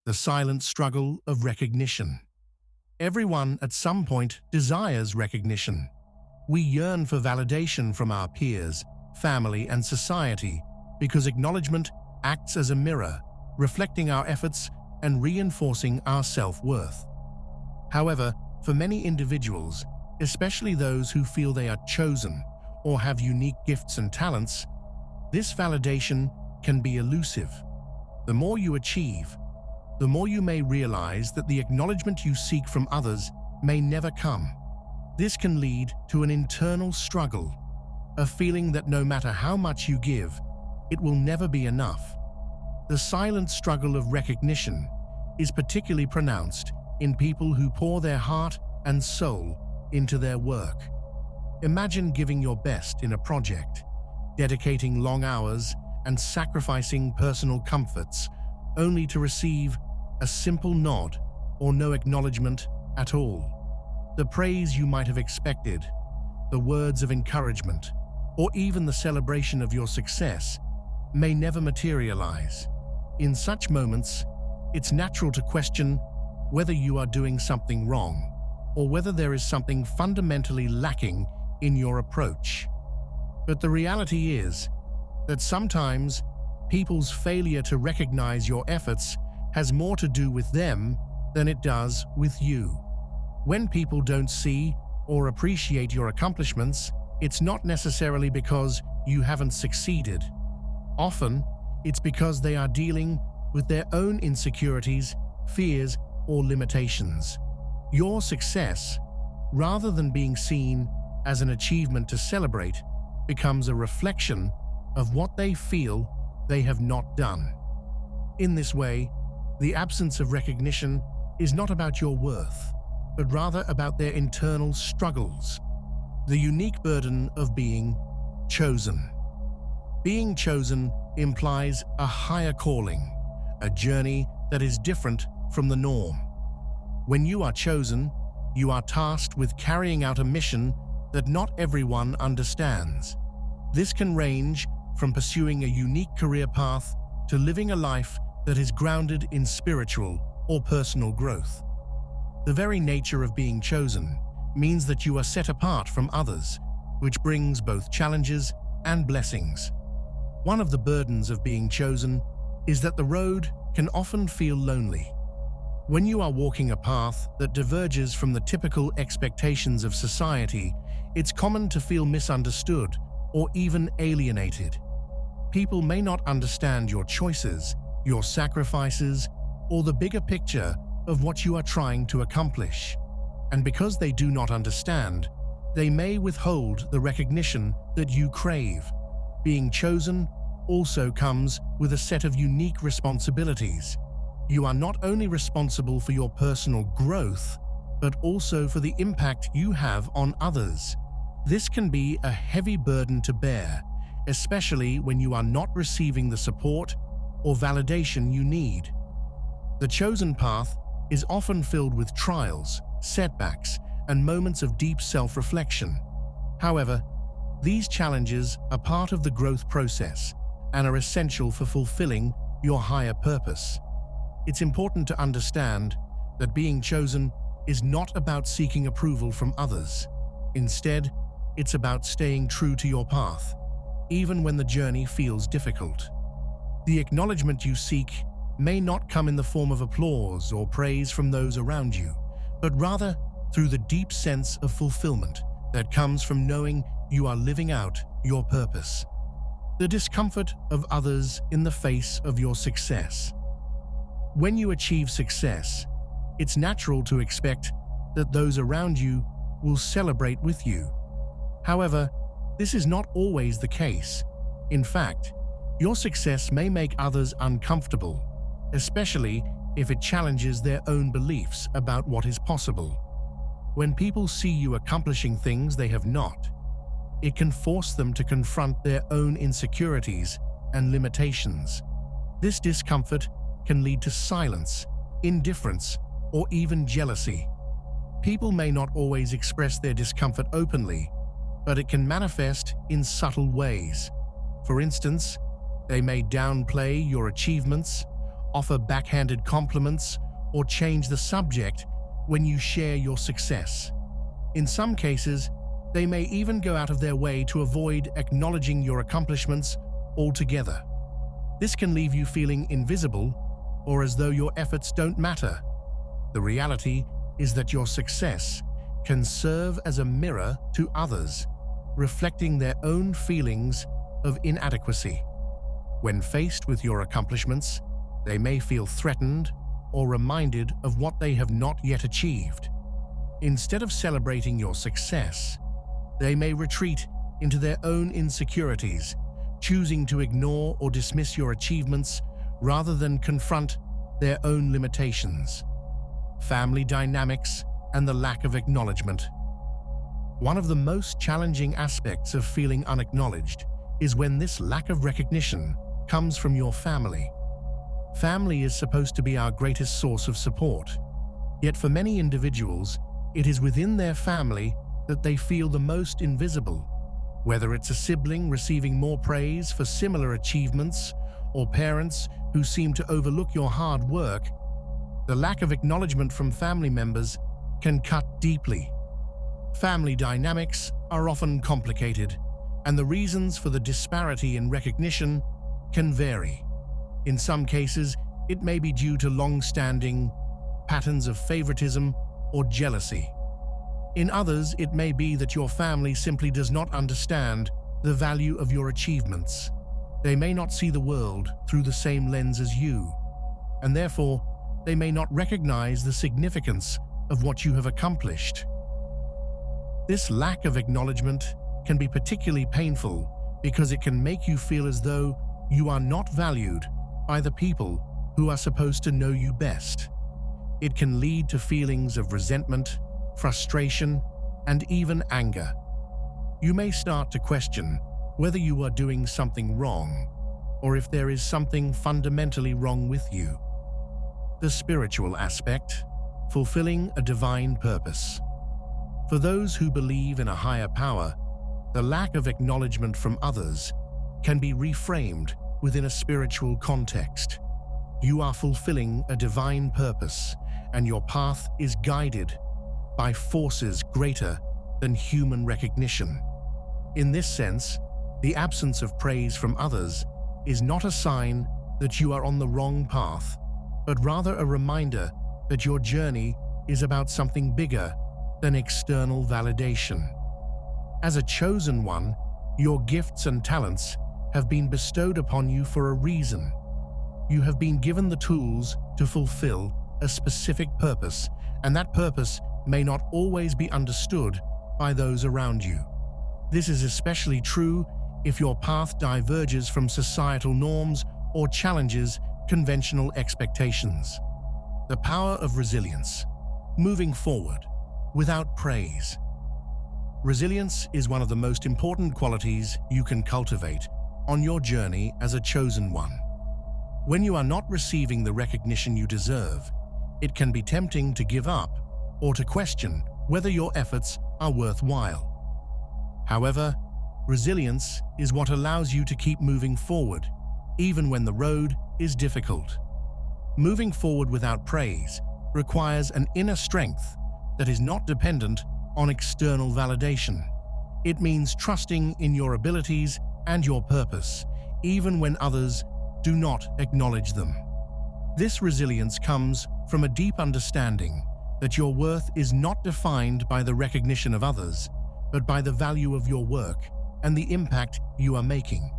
the silent struggle of recognition. Everyone at some point desires recognition. We yearn for validation from our peers, family, and society because acknowledgement acts as a mirror, reflecting our efforts and reinforcing our self-worth. However, for many individuals, especially those who feel they are chosen or have unique gifts and talents, this validation can be elusive. The more you achieve, the more you may realize that the acknowledgement you seek from others may never come. This can lead to an internal struggle, a feeling that no matter how much you give, it will never be enough. The silent struggle of recognition is particularly pronounced in people who pour their heart and soul into their work. Imagine giving your best in a project, dedicating long hours and sacrificing personal comforts, only to receive a simple nod or no acknowledgement at all. The praise you might have expected, the words of encouragement, or even the celebration of your success may never materialize. In such moments, it's natural to question whether you are doing something wrong or whether there is something fundamentally lacking in your approach. But the reality is that sometimes people's failure to recognize your efforts has more to do with them than it does with you. When people don't see or appreciate your accomplishments, it's not necessarily because you haven't succeeded. Often, it's because they are dealing with their own insecurities, fears, or limitations. Your success, rather than being seen as an achievement to celebrate, becomes a reflection of what they feel they have not done. In this way, the absence of recognition is not about your worth, but rather about their internal struggles. The unique burden of being chosen. Being chosen implies a higher calling, a journey that is different from the norm. When you are chosen, you are tasked with carrying out a mission that not everyone understands. This can range from pursuing a unique career path to living a life that is grounded in spiritual or personal growth. The very nature of being chosen means that you are set apart from others, which brings both challenges and blessings. One of the burdens of being chosen is that the road can often feel lonely. When you are walking a path that diverges from the typical expectations of society, it's common to feel misunderstood or even alienated. People may not understand your choices, your sacrifices, or the bigger picture of what you are trying to accomplish. And because they do not understand, they may withhold the recognition that you crave. Being chosen also comes with a set of unique responsibilities. You are not only responsible for your personal growth, but also for the impact you have on others. This can be a heavy burden to bear, especially when you are not receiving the support or validation you need. The chosen path is often filled with trials, setbacks, and moments of deep self-reflection. However, these challenges are part of the growth process and are essential for fulfilling your higher purpose. It's important to understand that being chosen is not about seeking approval from others. Instead, it's about staying true to your path, even when the journey feels difficult. The acknowledgement you seek may not come in the form of applause or praise from those around you, but rather through the deep sense of fulfillment that comes from knowing you are living out your purpose. The discomfort of others in the face of your success. When you achieve success, it's natural to expect that those around you will celebrate with you. However, this is not always the case. In fact, your success may make others uncomfortable, especially if it challenges their own beliefs about what is possible. When people see you accomplishing things they have not, it can force them to confront their own insecurities and limitations. This discomfort can lead to silence, indifference, or even jealousy. People may not always express their discomfort openly, but it can manifest in subtle ways. For instance, they may downplay your achievements, offer backhanded compliments or change the subject when you share your success. In some cases, they may even go out of their way to avoid acknowledging your accomplishments altogether. This can leave you feeling invisible or as though your efforts don't matter. The reality is that your success can serve as a mirror to others, reflecting their own feelings of inadequacy. When faced with your accomplishments, they may feel threatened or reminded of what they have not yet achieved. Instead of celebrating your success, they may retreat into their own insecurities, choosing to ignore or dismiss your achievements rather than confront their own limitations. Family dynamics and the lack of acknowledgement. One of the most challenging aspects of feeling unacknowledged is when this lack of recognition comes from your family. Family is supposed to be our greatest source of support, yet for many individuals, it is within their family that they feel the most invisible. Whether it's a sibling receiving more praise for similar achievements or parents who seem to overlook your hard work, the lack of acknowledgement from family members can cut deeply. Family dynamics are often complicated, and the reasons for the disparity in recognition can vary. In some cases, it may be due to long-standing patterns of favoritism or jealousy. In others, it may be that your family simply does not understand the value of your achievements. They may not see the world through the same lens as you, and therefore, they may not recognize the significance of what you have accomplished. This lack of acknowledgement can be particularly painful because it can make you feel as though you are not valued by the people who are supposed to know you best. It can lead to feelings of resentment, frustration, and even anger. You may start to question whether you are doing something wrong or if there is something fundamentally wrong with you. The spiritual aspect, fulfilling a divine purpose. For those who believe in a higher power, the lack of acknowledgement from others can be reframed within a spiritual context. You are fulfilling a divine purpose, and your path is guided by forces greater than human recognition. In this sense, the absence of praise from others is not a sign that you are on the wrong path, but rather a reminder that your journey is about something bigger than external validation. As a chosen one, your gifts and talents have been bestowed upon you for a reason. You have been given the tools to fulfill a specific purpose, and that purpose may not always be understood by those around you. This is especially true if your path diverges from societal norms or challenges conventional expectations. The power of resilience, moving forward without praise. Resilience is one of the most important qualities you can cultivate on your journey as a chosen one. When you are not receiving the recognition you deserve, it can be tempting to give up or to question whether your efforts are worthwhile. However, resilience is what allows you to keep moving forward, even when the road is difficult. Moving forward without praise requires an inner strength that is not dependent on external validation. It means trusting in your abilities and your purpose, even when others do not acknowledge them. This resilience comes from a deep understanding that your worth is not defined by the recognition of others, but by the value of your work and the impact you are making.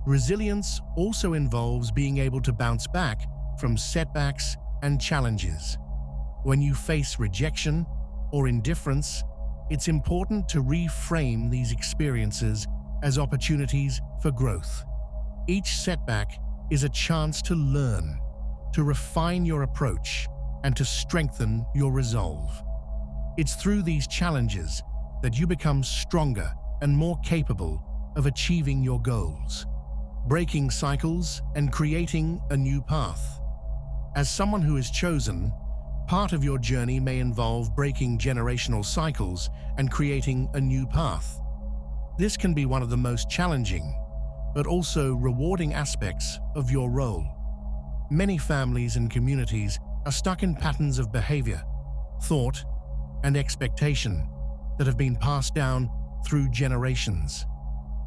Resilience also involves being able to bounce back from setbacks and challenges. When you face rejection or indifference, it's important to reframe these experiences as opportunities for growth. Each setback is a chance to learn, to refine your approach, and to strengthen your resolve. It's through these challenges that you become stronger and more capable of achieving your goals, breaking cycles and creating a new path. As someone who is chosen, part of your journey may involve breaking generational cycles and creating a new path. This can be one of the most challenging, but also rewarding aspects of your role. Many families and communities are stuck in patterns of behavior, thought, and expectation that have been passed down through generations.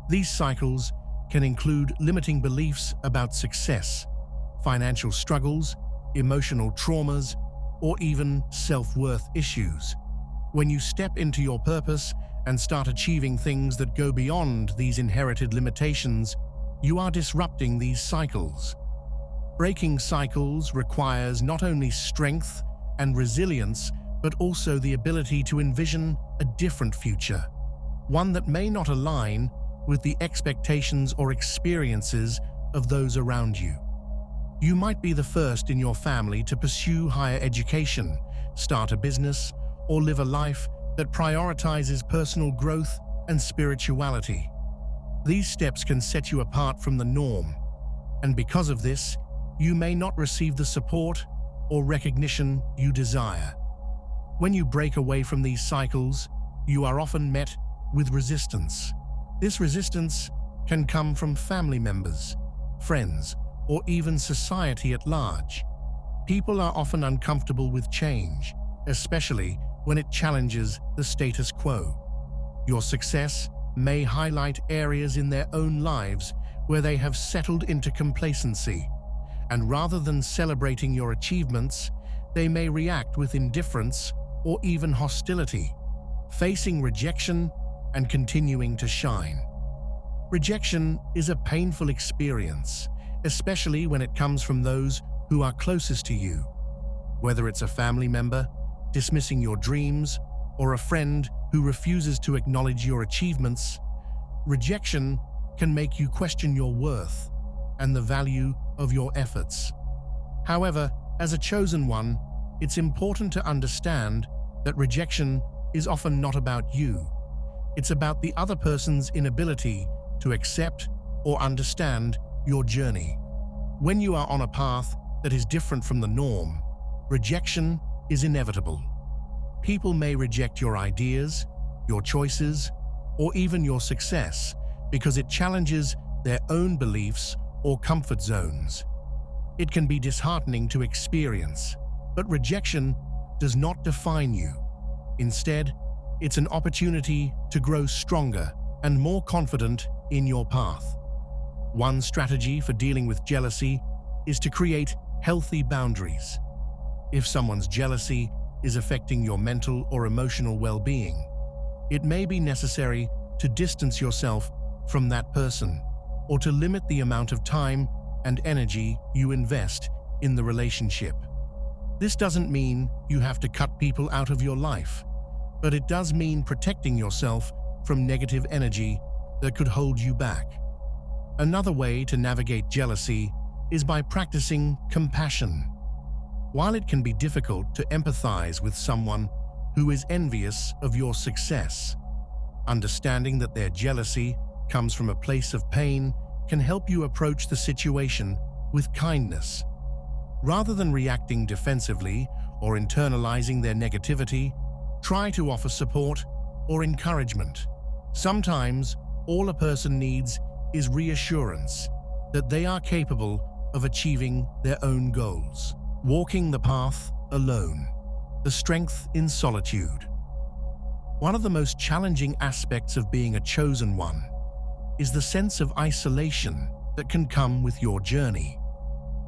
These cycles can include limiting beliefs about success, financial struggles, emotional traumas, or even self-worth issues. When you step into your purpose and start achieving things that go beyond these inherited limitations, you are disrupting these cycles. Breaking cycles requires not only strength and resilience, but also the ability to envision a different future, one that may not align with the expectations or experiences of those around you. You might be the first in your family to pursue higher education, start a business, or live a life that prioritizes personal growth and spirituality. These steps can set you apart from the norm, and because of this, you may not receive the support or recognition you desire. When you break away from these cycles, you are often met with resistance. This resistance can come from family members, friends, or even society at large. People are often uncomfortable with change, especially when it challenges the status quo. Your success may highlight areas in their own lives where they have settled into complacency, and rather than celebrating your achievements, they may react with indifference or even hostility, facing rejection and continuing to shine. Rejection is a painful experience, especially when it comes from those who are closest to you. Whether it's a family member dismissing your dreams or a friend who refuses to acknowledge your achievements, rejection can make you question your worth and the value of your efforts. However, as a chosen one, it's important to understand that rejection is often not about you. It's about the other person's inability to accept or understand your journey. When you are on a path that is different from the norm, rejection is inevitable. People may reject your ideas, your choices, or even your success because it challenges their own beliefs or comfort zones. It can be disheartening to experience, but rejection does not define you. Instead, it's an opportunity to grow stronger and more confident in your path. One strategy for dealing with jealousy is to create healthy boundaries. If someone's jealousy is affecting your mental or emotional well-being, it may be necessary to distance yourself from that person or to limit the amount of time and energy you invest in the relationship. This doesn't mean you have to cut people out of your life, but it does mean protecting yourself from negative energy that could hold you back. Another way to navigate jealousy is by practicing compassion. While it can be difficult to empathize with someone who is envious of your success, understanding that their jealousy comes from a place of pain can help you approach the situation with kindness. Rather than reacting defensively or internalizing their negativity, try to offer support or encouragement. Sometimes, all a person needs is reassurance that they are capable of achieving their own goals. Walking the path alone. The strength in solitude. One of the most challenging aspects of being a chosen one is the sense of isolation that can come with your journey.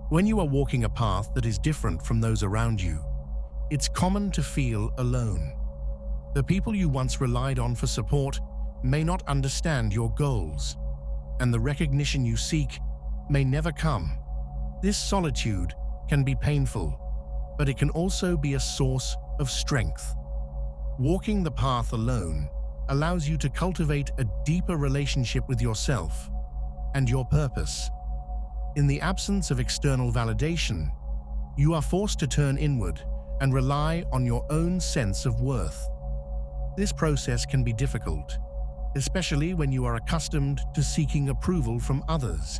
When you are walking a path that is different from those around you, it's common to feel alone. The people you once relied on for support may not understand your goals, and the recognition you seek may never come. This solitude can be painful, but it can also be a source of strength. Walking the path alone allows you to cultivate a deeper relationship with yourself and your purpose. In the absence of external validation, you are forced to turn inward and rely on your own sense of worth. This process can be difficult, especially when you are accustomed to seeking approval from others.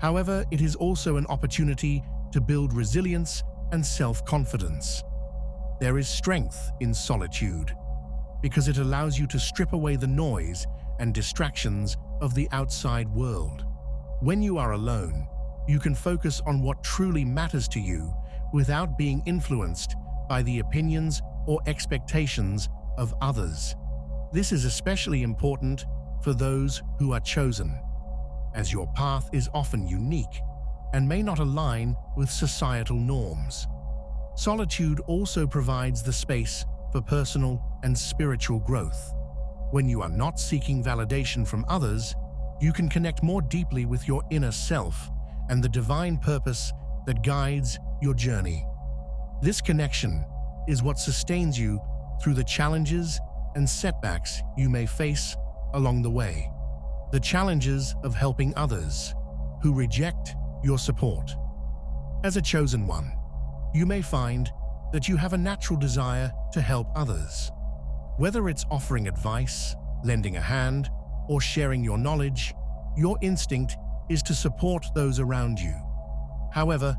However, it is also an opportunity to build resilience and self-confidence. There is strength in solitude because it allows you to strip away the noise and distractions of the outside world. When you are alone, you can focus on what truly matters to you without being influenced by the opinions or expectations of others. This is especially important for those who are chosen, as your path is often unique and may not align with societal norms. Solitude also provides the space for personal and spiritual growth. When you are not seeking validation from others, you can connect more deeply with your inner self and the divine purpose that guides your journey. This connection is what sustains you through the challenges and setbacks you may face along the way. The challenges of helping others who reject your support. As a chosen one, you may find that you have a natural desire to help others. Whether it's offering advice, lending a hand, or sharing your knowledge, your instinct is to support those around you. However,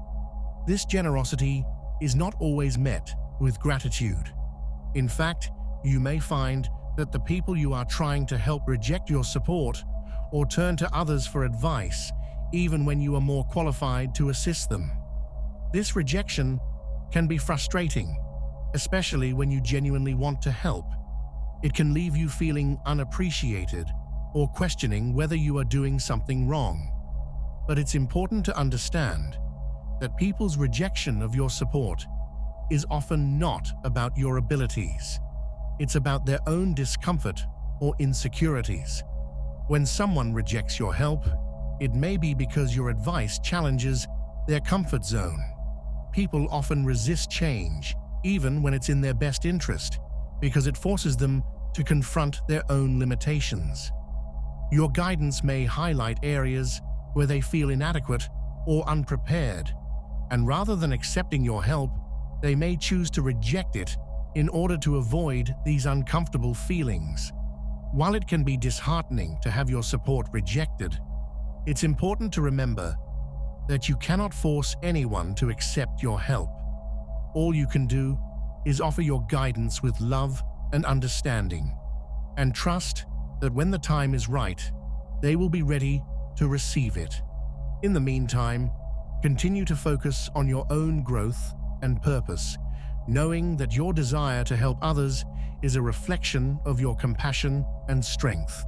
this generosity is not always met with gratitude. In fact, you may find that the people you are trying to help reject your support or turn to others for advice, even when you are more qualified to assist them. This rejection can be frustrating, especially when you genuinely want to help. It can leave you feeling unappreciated or questioning whether you are doing something wrong. But it's important to understand that people's rejection of your support is often not about your abilities. It's about their own discomfort or insecurities. When someone rejects your help, it may be because your advice challenges their comfort zone. People often resist change, even when it's in their best interest, because it forces them to confront their own limitations. Your guidance may highlight areas where they feel inadequate or unprepared, and rather than accepting your help, they may choose to reject it in order to avoid these uncomfortable feelings. While it can be disheartening to have your support rejected, it's important to remember that you cannot force anyone to accept your help. All you can do is offer your guidance with love and understanding, and trust that when the time is right, they will be ready to receive it. In the meantime, continue to focus on your own growth and purpose, knowing that your desire to help others is a reflection of your compassion and strength.